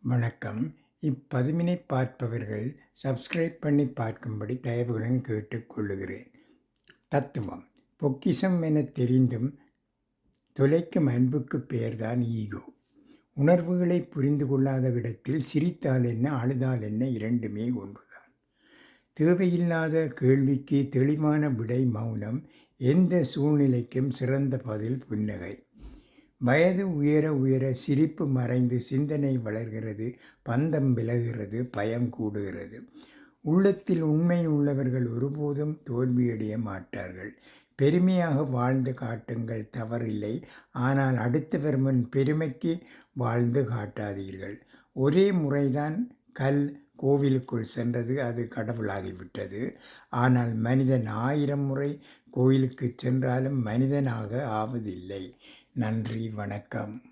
வணக்கம். இப்பதிவினை பார்ப்பவர்கள் சப்ஸ்கிரைப் பண்ணி பார்க்கும்படி தயவுடன் கேட்டுக்கொள்ளுகிறேன். தத்துவம். பொக்கிஷம் எனத் தெரிந்தும் தொலைக்கும் அன்புக்குப் பெயர்தான் ஈகோ. உணர்வுகளை புரிந்து கொள்ளாத இடத்தில் சிரித்தால் என்ன, அழுதால் என்ன, இரண்டுமே ஒன்றுதான். தேவையில்லாத கேள்விக்கு தெளிவான விடை மௌனம். எந்த சூழ்நிலைக்கும் சிறந்த பதில் புன்னகை. வயது உயர உயர சிரிப்பு மறைந்து சிந்தனை வளர்கிறது, பந்தம் விலகுகிறது, பயம் கூடுகிறது. உள்ளத்தில் உண்மை உள்ளவர்கள் ஒருபோதும் தோல்வியடைய மாட்டார்கள். பெருமையாக வாழ்ந்து காட்டுங்கள், தவறில்லை. ஆனால் அடுத்தவர் முன் பெருமைக்கு வாழ்ந்து காட்டாதீர்கள். ஒரே முறைதான் கல் கோவிலுக்குள் சென்றது, அது கடவுளாகிவிட்டது. ஆனால் மனிதன் 1000 முறை கோயிலுக்கு சென்றாலும் மனிதனாக ஆவதில்லை. நன்றி, வணக்கம்.